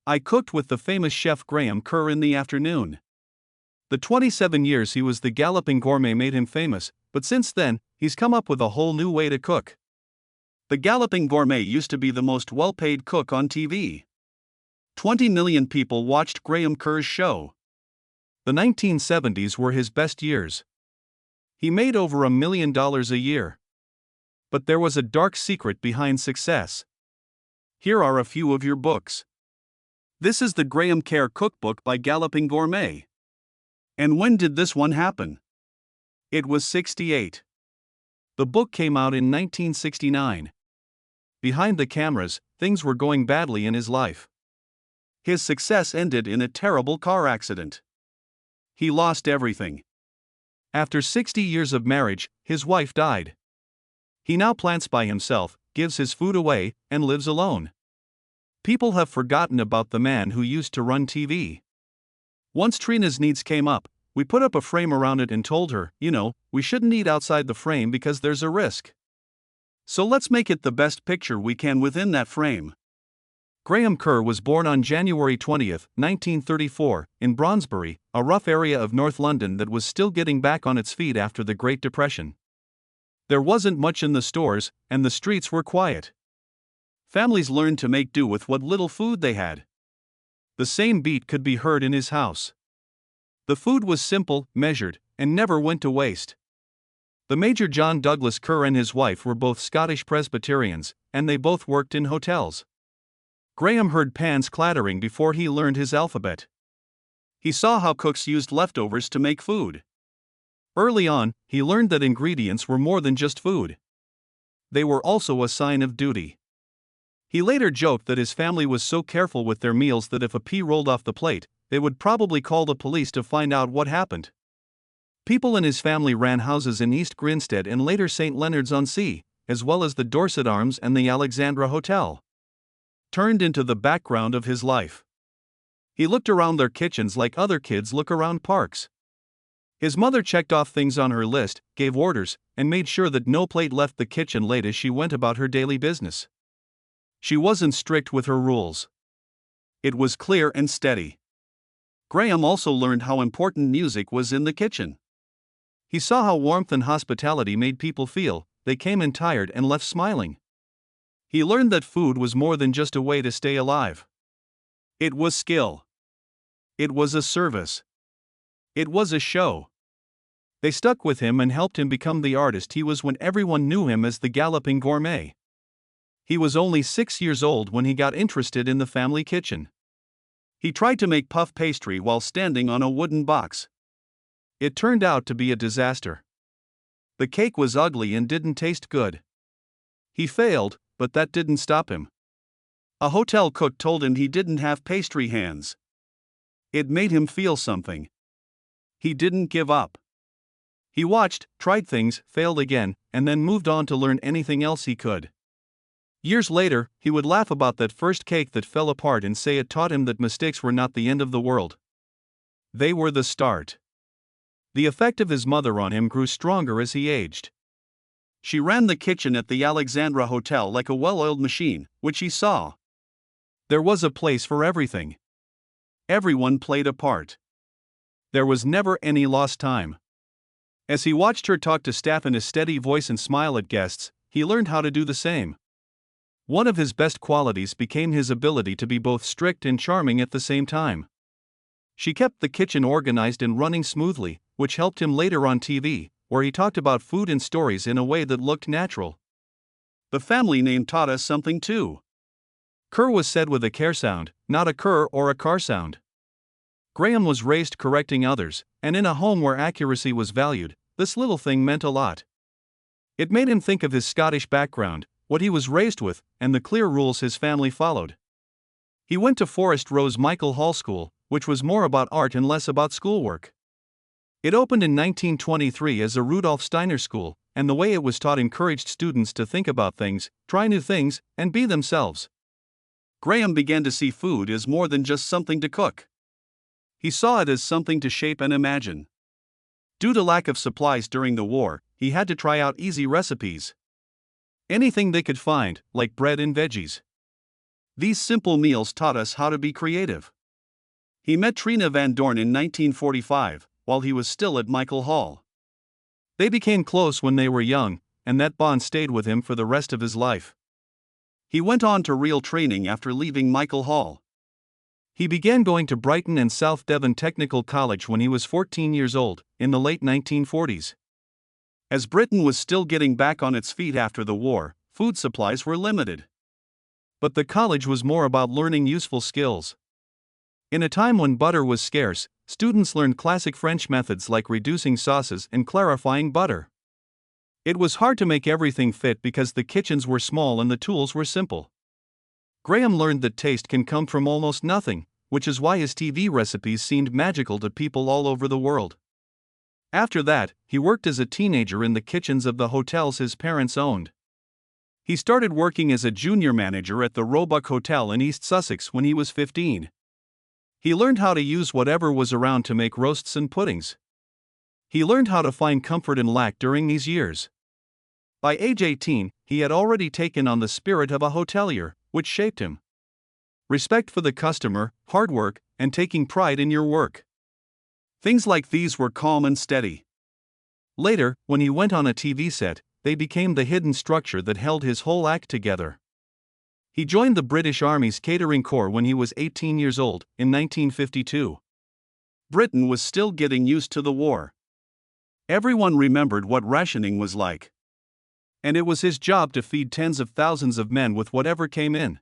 I cooked with the famous chef Graham Kerr in the afternoon. The 27 years he was the Galloping Gourmet made him famous, but since then, he's come up with a whole new way to cook. The Galloping Gourmet used to be the most well-paid cook on TV. 20 million people watched Graham Kerr's show. The 1970s were his best years. He made over $1 million a year. But there was a dark secret behind success. Here are a few of your books. This is the Graham Kerr cookbook by Galloping Gourmet. And when did this one happen? It was 68. The book came out in 1969. Behind the cameras, things were going badly in his life. His success ended in a terrible car accident. He lost everything. After 60 years of marriage, his wife died. He now plants by himself, gives his food away, and lives alone. People have forgotten about the man who used to run TV. Once Trina's needs came up, we put up a frame around it and told her, we shouldn't eat outside the frame because there's a risk. So let's make it the best picture we can within that frame. Graham Kerr was born on January 20, 1934, in Brondesbury, a rough area of North London that was still getting back on its feet after the Great Depression. There wasn't much in the stores, and the streets were quiet. Families learned to make do with what little food they had. The same beat could be heard in his house. The food was simple, measured, and never went to waste. The Major John Douglas Kerr and his wife were both Scottish Presbyterians, and they both worked in hotels. Graham heard pans clattering before he learned his alphabet. He saw how cooks used leftovers to make food. Early on, he learned that ingredients were more than just food. They were also a sign of duty. He later joked that his family was so careful with their meals that if a pea rolled off the plate, they would probably call the police to find out what happened. People in his family ran houses in East Grinstead and later St. Leonards-on-Sea, as well as the Dorset Arms and the Alexandra Hotel. Turned into the background of his life. He looked around their kitchens like other kids look around parks. His mother checked off things on her list, gave orders, and made sure that no plate left the kitchen late as she went about her daily business. She wasn't strict with her rules. It was clear and steady. Graham also learned how important music was in the kitchen. He saw how warmth and hospitality made people feel. They came in tired and left smiling. He learned that food was more than just a way to stay alive. It was skill. It was a service. It was a show. They stuck with him and helped him become the artist he was when everyone knew him as the Galloping Gourmet. He was only 6 years old when he got interested in the family kitchen. He tried to make puff pastry while standing on a wooden box. It turned out to be a disaster. The cake was ugly and didn't taste good. He failed, but that didn't stop him. A hotel cook told him he didn't have pastry hands. It made him feel something. He didn't give up. He watched, tried things, failed again, and then moved on to learn anything else he could. Years later, he would laugh about that first cake that fell apart and say it taught him that mistakes were not the end of the world. They were the start. The effect of his mother on him grew stronger as he aged. She ran the kitchen at the Alexandra Hotel like a well-oiled machine, which he saw. There was a place for everything. Everyone played a part. There was never any lost time. As he watched her talk to staff in a steady voice and smile at guests, he learned how to do the same. One of his best qualities became his ability to be both strict and charming at the same time. She kept the kitchen organized and running smoothly, which helped him later on TV, where he talked about food and stories in a way that looked natural. The family name taught us something too. Kerr was said with a care sound, not a cur or a car sound. Graham was raised correcting others, and in a home where accuracy was valued, this little thing meant a lot. It made him think of his Scottish background, what he was raised with, and the clear rules his family followed. He went to Forest Rose Michael Hall School, which was more about art and less about schoolwork. It opened in 1923 as a Rudolf Steiner school, and the way it was taught encouraged students to think about things, try new things, and be themselves. Graham began to see food as more than just something to cook. He saw it as something to shape and imagine. Due to lack of supplies during the war, he had to try out easy recipes. Anything they could find, like bread and veggies. These simple meals taught us how to be creative. He met Trina Van Dorn in 1945, while he was still at Michael Hall. They became close when they were young, and that bond stayed with him for the rest of his life. He went on to real training after leaving Michael Hall. He began going to Brighton and South Devon Technical College when he was 14 years old, in the late 1940s. As Britain was still getting back on its feet after the war, food supplies were limited. But the college was more about learning useful skills. In a time when butter was scarce, students learned classic French methods like reducing sauces and clarifying butter. It was hard to make everything fit because the kitchens were small and the tools were simple. Graham learned that taste can come from almost nothing, which is why his TV recipes seemed magical to people all over the world. After that, he worked as a teenager in the kitchens of the hotels his parents owned. He started working as a junior manager at the Roebuck Hotel in East Sussex when he was 15. He learned how to use whatever was around to make roasts and puddings. He learned how to find comfort in lack during these years. By age 18, he had already taken on the spirit of a hotelier, which shaped him. Respect for the customer, hard work, and taking pride in your work. Things like these were calm and steady. Later, when he went on a TV set, they became the hidden structure that held his whole act together. He joined the British Army's Catering Corps when he was 18 years old, in 1952. Britain was still getting used to the war. Everyone remembered what rationing was like. And it was his job to feed tens of thousands of men with whatever came in.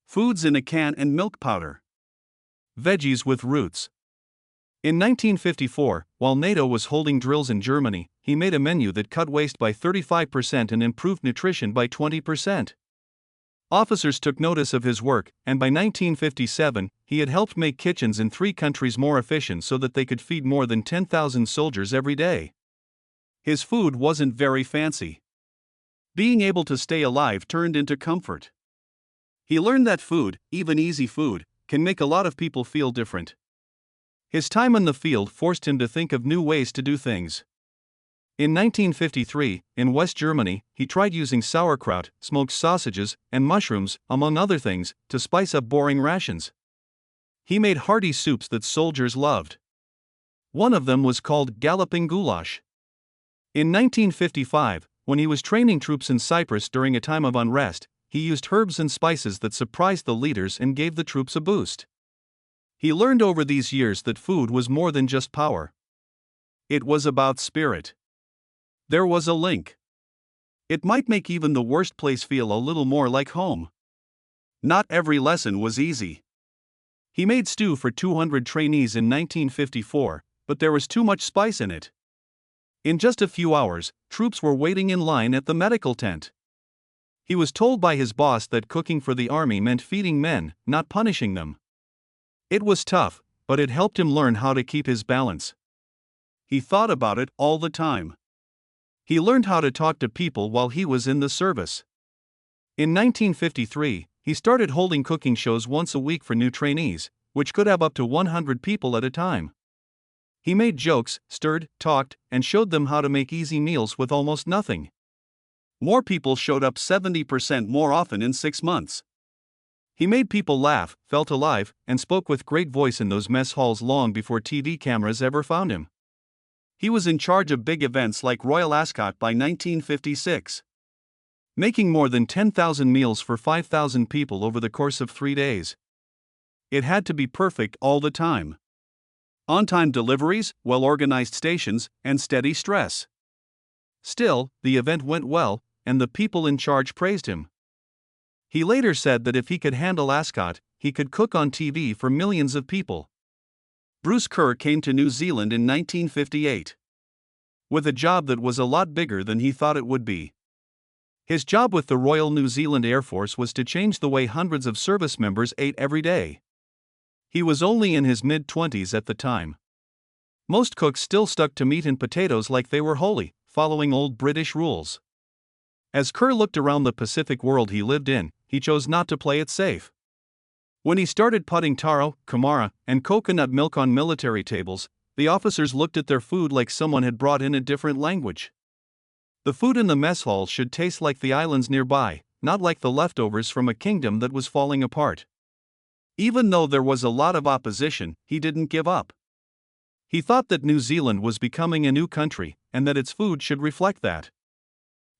Foods in a can and milk powder. Veggies with roots. In 1954, while NATO was holding drills in Germany, he made a menu that cut waste by 35% and improved nutrition by 20%. Officers took notice of his work, and by 1957, he had helped make kitchens in 3 countries more efficient so that they could feed more than 10,000 soldiers every day. His food wasn't very fancy. Being able to stay alive turned into comfort. He learned that food, even easy food, can make a lot of people feel different. His time in the field forced him to think of new ways to do things. In 1953, in West Germany, he tried using sauerkraut, smoked sausages, and mushrooms, among other things, to spice up boring rations. He made hearty soups that soldiers loved. One of them was called Galloping Goulash. In 1955, when he was training troops in Cyprus during a time of unrest, he used herbs and spices that surprised the leaders and gave the troops a boost. He learned over these years that food was more than just power. It was about spirit. There was a link. It might make even the worst place feel a little more like home. Not every lesson was easy. He made stew for 200 trainees in 1954, but there was too much spice in it. In just a few hours, troops were waiting in line at the medical tent. He was told by his boss that cooking for the army meant feeding men, not punishing them. It was tough, but it helped him learn how to keep his balance. He thought about it all the time. He learned how to talk to people while he was in the service. In 1953, he started holding cooking shows once a week for new trainees, which could have up to 100 people at a time. He made jokes, stirred, talked, and showed them how to make easy meals with almost nothing. More people showed up 70% more often in 6 months. He made people laugh, felt alive, and spoke with great voice in those mess halls long before TV cameras ever found him. He was in charge of big events like Royal Ascot by 1956. Making more than 10,000 meals for 5,000 people over the course of 3 days. It had to be perfect all the time. On-time deliveries, well-organized stations, and steady stress. Still, the event went well, and the people in charge praised him. He later said that if he could handle Ascot, he could cook on TV for millions of people. Bruce Kerr came to New Zealand in 1958. With a job that was a lot bigger than he thought it would be. His job with the Royal New Zealand Air Force was to change the way hundreds of service members ate every day. He was only in his mid-20s at the time. Most cooks still stuck to meat and potatoes like they were holy, following old British rules. As Kerr looked around the Pacific world he lived in, he chose not to play it safe. When he started putting taro, kumara, and coconut milk on military tables, the officers looked at their food like someone had brought in a different language. The food in the mess hall should taste like the islands nearby, not like the leftovers from a kingdom that was falling apart. Even though there was a lot of opposition, he didn't give up. He thought that New Zealand was becoming a new country, and that its food should reflect that.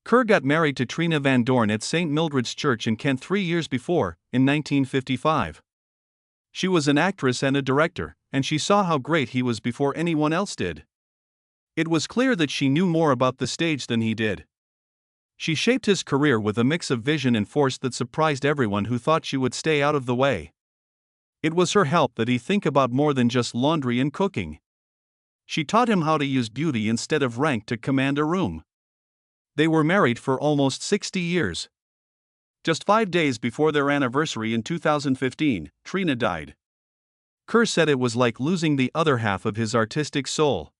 Kerr got married to Trina Van Dorn at St. Mildred's Church in Kent 3 years before, in 1955. She was an actress and a director, and she saw how great he was before anyone else did. It was clear that she knew more about the stage than he did. She shaped his career with a mix of vision and force that surprised everyone who thought she would stay out of the way. It was her help that he think about more than just laundry and cooking. She taught him how to use beauty instead of rank to command a room. They were married for almost 60 years. Just 5 days before their anniversary in 2015, Trina died. Kerr said it was like losing the other half of his artistic soul.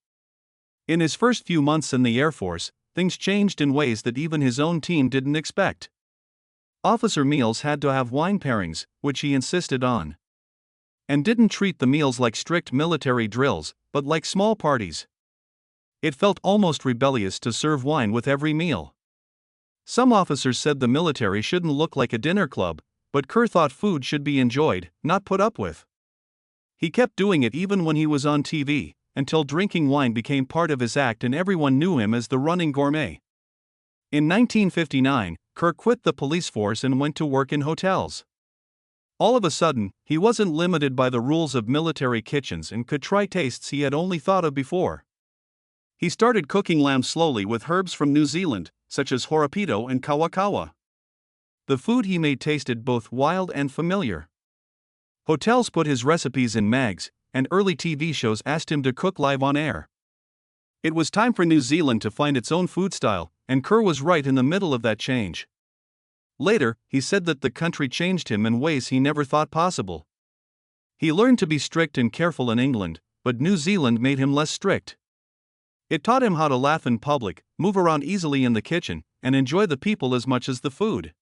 In his first few months in the Air Force, things changed in ways that even his own team didn't expect. Officer meals had to have wine pairings, which he insisted on. And didn't treat the meals like strict military drills, but like small parties. It felt almost rebellious to serve wine with every meal. Some officers said the military shouldn't look like a dinner club, but Kerr thought food should be enjoyed, not put up with. He kept doing it even when he was on TV, until drinking wine became part of his act and everyone knew him as the running gourmet. In 1959, Kerr quit the police force and went to work in hotels. All of a sudden, he wasn't limited by the rules of military kitchens and could try tastes he had only thought of before. He started cooking lamb slowly with herbs from New Zealand, such as horopito and kawakawa. The food he made tasted both wild and familiar. Hotels put his recipes in mags, and early TV shows asked him to cook live on air. It was time for New Zealand to find its own food style, and Kerr was right in the middle of that change. Later, he said that the country changed him in ways he never thought possible. He learned to be strict and careful in England, but New Zealand made him less strict. It taught him how to laugh in public, move around easily in the kitchen, and enjoy the people as much as the food.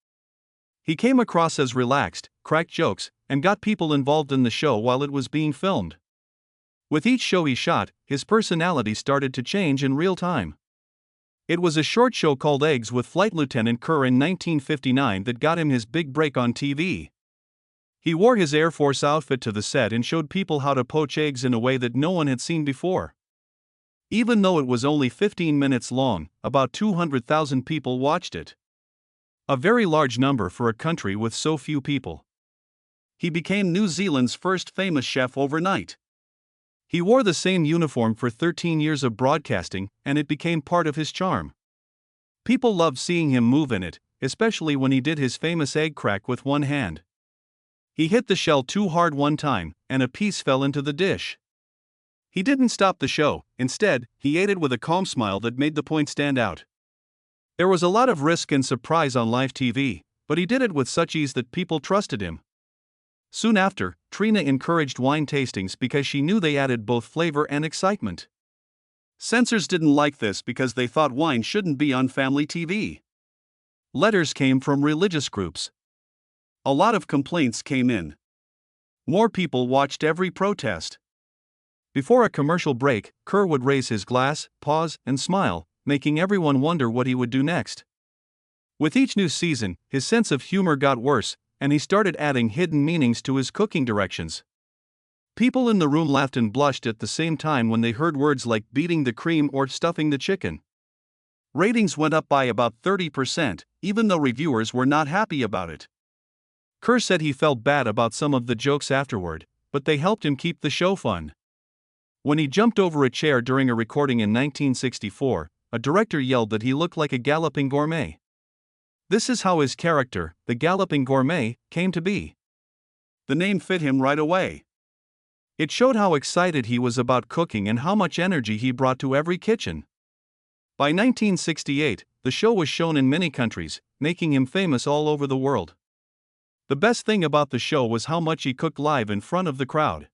He came across as relaxed, cracked jokes, and got people involved in the show while it was being filmed. With each show he shot, his personality started to change in real time. It was a short show called Eggs with Flight Lieutenant Kerr in 1959 that got him his big break on TV. He wore his Air Force outfit to the set and showed people how to poach eggs in a way that no one had seen before. Even though it was only 15 minutes long, about 200,000 people watched it. A very large number for a country with so few people. He became New Zealand's first famous chef overnight. He wore the same uniform for 13 years of broadcasting, and it became part of his charm. People loved seeing him move in it, especially when he did his famous egg crack with one hand. He hit the shell too hard one time, and a piece fell into the dish. He didn't stop the show, instead, he ate it with a calm smile that made the point stand out. There was a lot of risk and surprise on live TV, but he did it with such ease that people trusted him. Soon after, Trina encouraged wine tastings because she knew they added both flavor and excitement. Censors didn't like this because they thought wine shouldn't be on family TV. Letters came from religious groups. A lot of complaints came in. More people watched every protest. Before a commercial break, Kerr would raise his glass, pause, and smile, making everyone wonder what he would do next. With each new season, his sense of humor got worse, and he started adding hidden meanings to his cooking directions. People in the room laughed and blushed at the same time when they heard words like beating the cream or stuffing the chicken. Ratings went up by about 30%, even though reviewers were not happy about it. Kerr said he felt bad about some of the jokes afterward, but they helped him keep the show fun. When he jumped over a chair during a recording in 1964, a director yelled that he looked like a galloping gourmet. This is how his character, the Galloping Gourmet, came to be. The name fit him right away. It showed how excited he was about cooking and how much energy he brought to every kitchen. By 1968, the show was shown in many countries, making him famous all over the world. The best thing about the show was how much he cooked live in front of the crowd.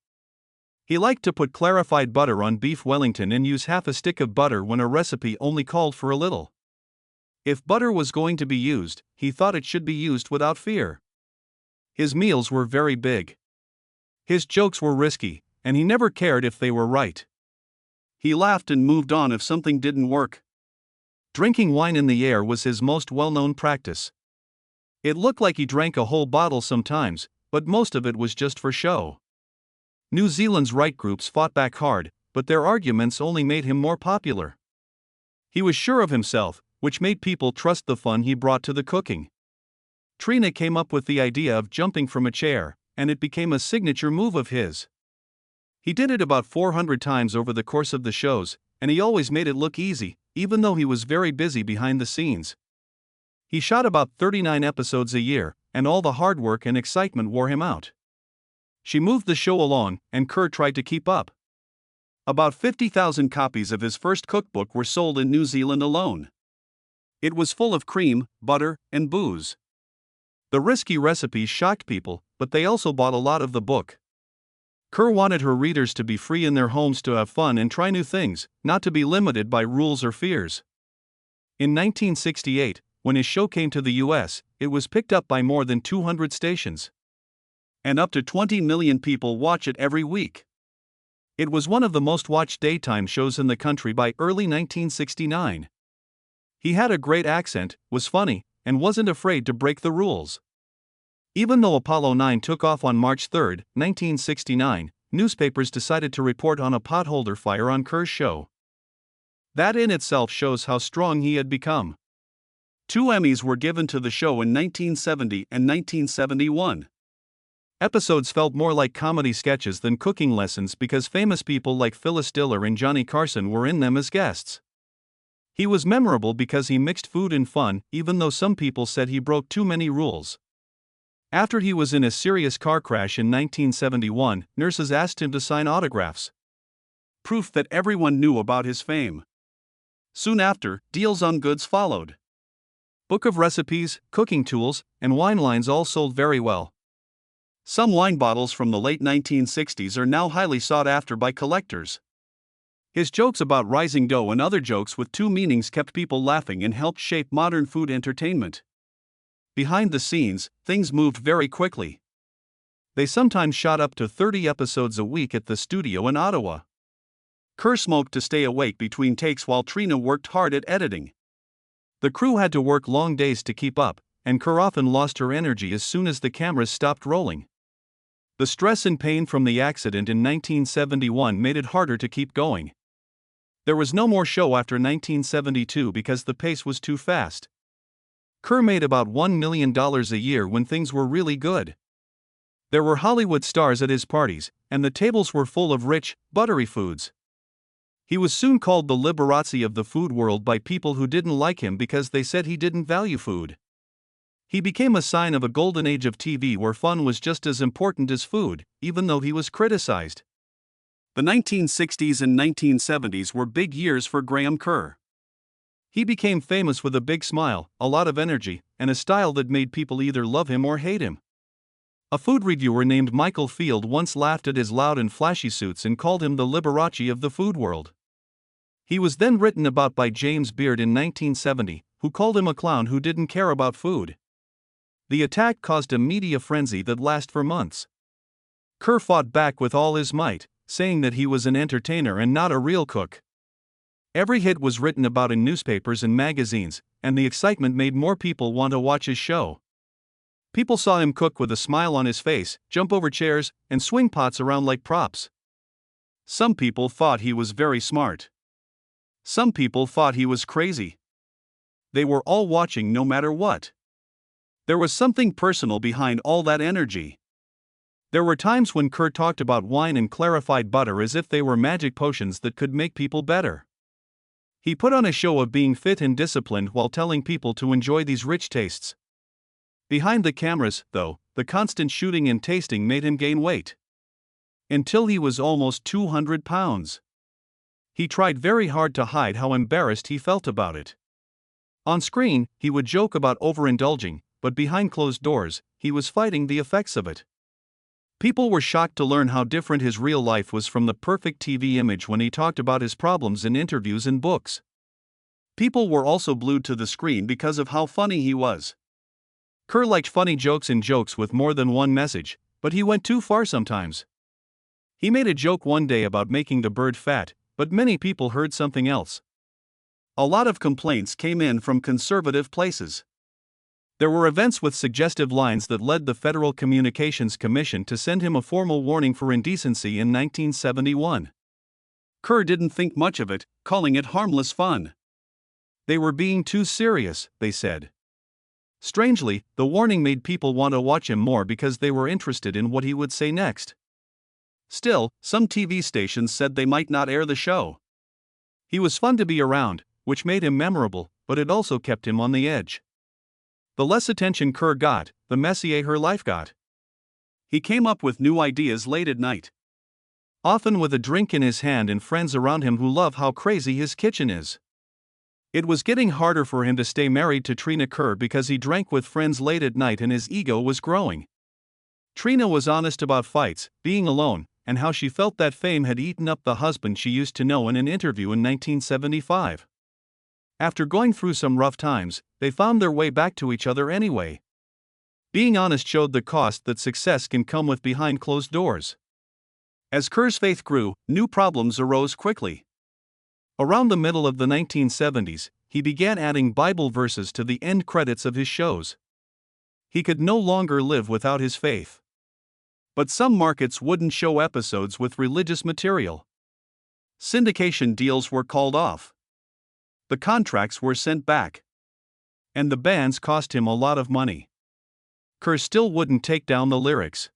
He liked to put clarified butter on beef Wellington and use half a stick of butter when a recipe only called for a little. If butter was going to be used, he thought it should be used without fear. His meals were very big. His jokes were risky, and he never cared if they were right. He laughed and moved on if something didn't work. Drinking wine in the air was his most well-known practice. It looked like he drank a whole bottle sometimes, but most of it was just for show. New Zealand's right groups fought back hard, but their arguments only made him more popular. He was sure of himself, which made people trust the fun he brought to the cooking. Trina came up with the idea of jumping from a chair, and it became a signature move of his. He did it about 400 times over the course of the shows, and he always made it look easy, even though he was very busy behind the scenes. He shot about 39 episodes a year, and all the hard work and excitement wore him out. She moved the show along, and Kerr tried to keep up. About 50,000 copies of his first cookbook were sold in New Zealand alone. It was full of cream, butter, and booze. The risky recipes shocked people, but they also bought a lot of the book. Kerr wanted her readers to be free in their homes to have fun and try new things, not to be limited by rules or fears. In 1968, when his show came to the US, it was picked up by more than 200 stations. And up to 20 million people watch it every week. It was one of the most watched daytime shows in the country by early 1969. He had a great accent, was funny, and wasn't afraid to break the rules. Even though Apollo 9 took off on March 3, 1969, newspapers decided to report on a potholder fire on Kerr's show. That in itself shows how strong he had become. 2 Emmys were given to the show in 1970 and 1971. Episodes felt more like comedy sketches than cooking lessons because famous people like Phyllis Diller and Johnny Carson were in them as guests. He was memorable because he mixed food and fun, even though some people said he broke too many rules. After he was in a serious car crash in 1971, nurses asked him to sign autographs. Proof that everyone knew about his fame. Soon after, deals on goods followed. Book of recipes, cooking tools, and wine lines all sold very well. Some wine bottles from the late 1960s are now highly sought after by collectors. His jokes about rising dough and other jokes with 2 meanings kept people laughing and helped shape modern food entertainment. Behind the scenes, things moved very quickly. They sometimes shot up to 30 episodes a week at the studio in Ottawa. Kerr smoked to stay awake between takes while Trina worked hard at editing. The crew had to work long days to keep up, and Kerr often lost her energy as soon as the cameras stopped rolling. The stress and pain from the accident in 1971 made it harder to keep going. There was no more show after 1972 because the pace was too fast. Kerr made about $1 million a year when things were really good. There were Hollywood stars at his parties, and the tables were full of rich, buttery foods. He was soon called the Liberace of the food world by people who didn't like him because they said he didn't value food. He became a sign of a golden age of TV where fun was just as important as food, even though he was criticized. The 1960s and 1970s were big years for Graham Kerr. He became famous with a big smile, a lot of energy, and a style that made people either love him or hate him. A food reviewer named Michael Field once laughed at his loud and flashy suits and called him the Liberace of the food world. He was then written about by James Beard in 1970, who called him a clown who didn't care about food. The attack caused a media frenzy that lasted for months. Kerr fought back with all his might, saying that he was an entertainer and not a real cook. Every hit was written about in newspapers and magazines, and the excitement made more people want to watch his show. People saw him cook with a smile on his face, jump over chairs, and swing pots around like props. Some people thought he was very smart. Some people thought he was crazy. They were all watching no matter what. There was something personal behind all that energy. There were times when Kerr talked about wine and clarified butter as if they were magic potions that could make people better. He put on a show of being fit and disciplined while telling people to enjoy these rich tastes. Behind the cameras, though, the constant shooting and tasting made him gain weight. Until he was almost 200 pounds. He tried very hard to hide how embarrassed he felt about it. On screen, he would joke about overindulging, but behind closed doors, he was fighting the effects of it. People were shocked to learn how different his real life was from the perfect TV image when he talked about his problems in interviews and books. People were also glued to the screen because of how funny he was. Kerr liked funny jokes and jokes with more than one message, but he went too far sometimes. He made a joke one day about making the bird fat, but many people heard something else. A lot of complaints came in from conservative places. There were events with suggestive lines that led the Federal Communications Commission to send him a formal warning for indecency in 1971. Kerr didn't think much of it, calling it harmless fun. They were being too serious, they said. Strangely, the warning made people want to watch him more because they were interested in what he would say next. Still, some TV stations said they might not air the show. He was fun to be around, which made him memorable, but it also kept him on the edge. The less attention Kerr got, the messier her life got. He came up with new ideas late at night, often with a drink in his hand and friends around him who love how crazy his kitchen is. It was getting harder for him to stay married to Trina Kerr because he drank with friends late at night and his ego was growing. Trina was honest about fights, being alone, and how she felt that fame had eaten up the husband she used to know in an interview in 1975. After going through some rough times, they found their way back to each other anyway. Being honest showed the cost that success can come with behind closed doors. As Kerr's faith grew, new problems arose quickly. Around the middle of the 1970s, he began adding Bible verses to the end credits of his shows. He could no longer live without his faith. But some markets wouldn't show episodes with religious material. Syndication deals were called off. The contracts were sent back. And the bans cost him a lot of money. Kerr still wouldn't take down the lyrics.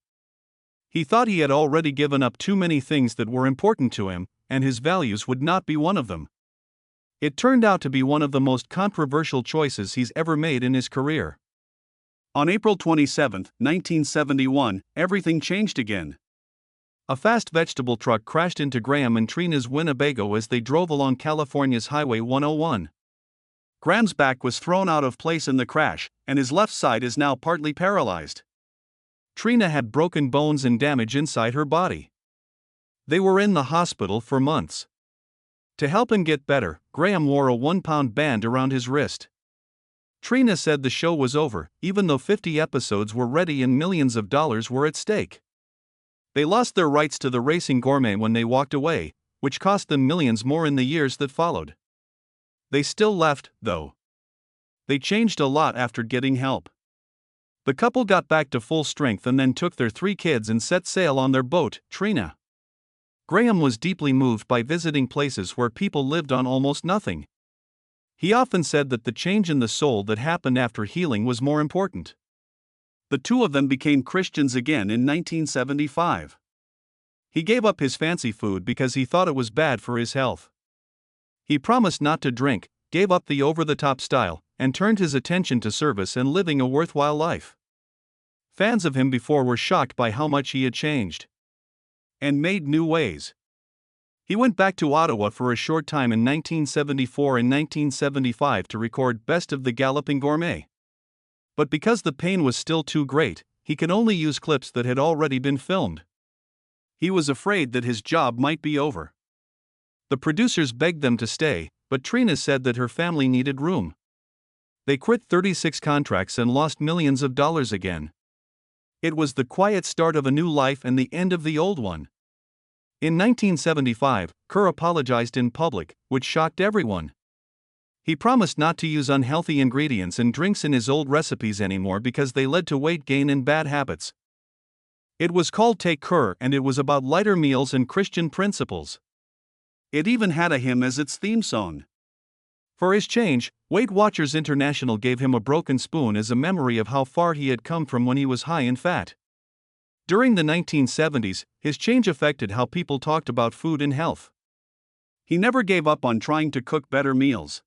He thought he had already given up too many things that were important to him, and his values would not be one of them. It turned out to be one of the most controversial choices he's ever made in his career. On April 27, 1971, everything changed again. A fast vegetable truck crashed into Graham and Trina's Winnebago as they drove along California's Highway 101. Graham's back was thrown out of place in the crash, and his left side is now partly paralyzed. Trina had broken bones and damage inside her body. They were in the hospital for months. To help him get better, Graham wore a 1-pound band around his wrist. Trina said the show was over, even though 50 episodes were ready and millions of dollars were at stake. They lost their rights to the Racing Gourmet when they walked away, which cost them millions more in the years that followed. They still left, though. They changed a lot after getting help. The couple got back to full strength and then took their 3 kids and set sail on their boat, Trina. Graham was deeply moved by visiting places where people lived on almost nothing. He often said that the change in the soul that happened after healing was more important. The two of them became Christians again in 1975. He gave up his fancy food because he thought it was bad for his health. He promised not to drink, gave up the over-the-top style, and turned his attention to service and living a worthwhile life. Fans of him before were shocked by how much he had changed. And made new ways. He went back to Ottawa for a short time in 1974 and 1975 to record Best of the Galloping Gourmet. But because the pain was still too great, he could only use clips that had already been filmed. He was afraid that his job might be over. The producers begged them to stay, but Trina said that her family needed room. They quit 36 contracts and lost millions of dollars again. It was the quiet start of a new life and the end of the old one. In 1975, Kerr apologized in public, which shocked everyone. He promised not to use unhealthy ingredients and drinks in his old recipes anymore because they led to weight gain and bad habits. It was called Take Kerr and it was about lighter meals and Christian principles. It even had a hymn as its theme song. For his change, Weight Watchers International gave him a broken spoon as a memory of how far he had come from when he was high in fat. During the 1970s, his change affected how people talked about food and health. He never gave up on trying to cook better meals.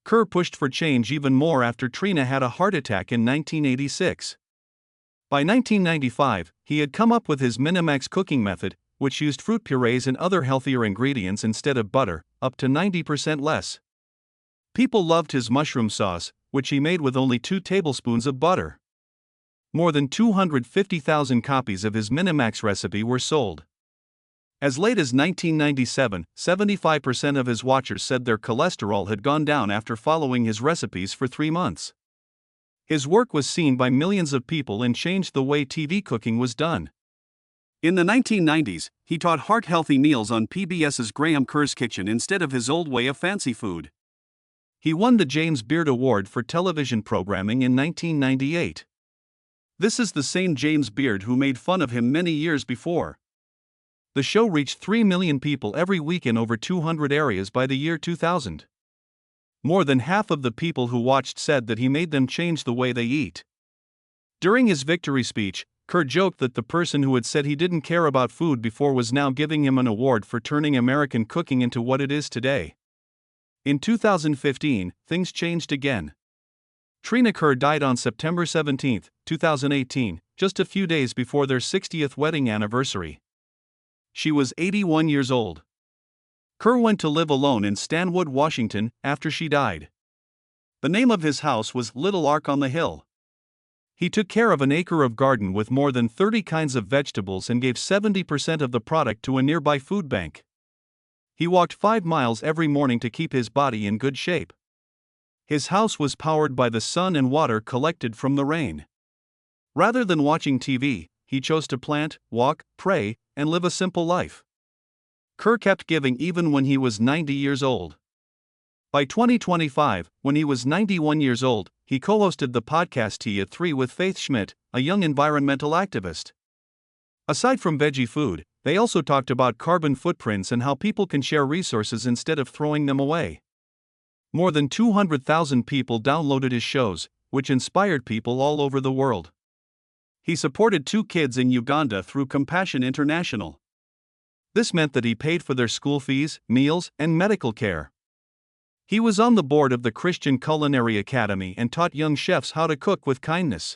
Kerr pushed for change even more after Trina had a heart attack in 1986. By 1995, he had come up with his Minimax cooking method, which used fruit purees and other healthier ingredients instead of butter, up to 90% less. People loved his mushroom sauce, which he made with only 2 tablespoons of butter. More than 250,000 copies of his Minimax recipe were sold. As late as 1997, 75% of his watchers said their cholesterol had gone down after following his recipes for 3 months. His work was seen by millions of people and changed the way TV cooking was done. In the 1990s, he taught heart-healthy meals on PBS's Graham Kerr's Kitchen instead of his old way of fancy food. He won the James Beard Award for television programming in 1998. This is the same James Beard who made fun of him many years before. The show reached 3 million people every week in over 200 areas by the year 2000. More than half of the people who watched said that he made them change the way they eat. During his victory speech, Kerr joked that the person who had said he didn't care about food before was now giving him an award for turning American cooking into what it is today. In 2015, things changed again. Trina Kerr died on September 17, 2018, just a few days before their 60th wedding anniversary. She was 81 years old. Kerr went to live alone in Stanwood, Washington, after she died. The name of his house was Little Ark on the Hill. He took care of an acre of garden with more than 30 kinds of vegetables and gave 70% of the product to a nearby food bank. He walked 5 miles every morning to keep his body in good shape. His house was powered by the sun and water collected from the rain. Rather than watching TV, he chose to plant, walk, pray, and live a simple life. Kerr kept giving even when he was 90 years old. By 2025, when he was 91 years old, he co-hosted the podcast Tea at 3 with Faith Schmidt, a young environmental activist. Aside from veggie food, they also talked about carbon footprints and how people can share resources instead of throwing them away. More than 200,000 people downloaded his shows, which inspired people all over the world. He supported 2 kids in Uganda through Compassion International. This meant that he paid for their school fees, meals, and medical care. He was on the board of the Christian Culinary Academy and taught young chefs how to cook with kindness.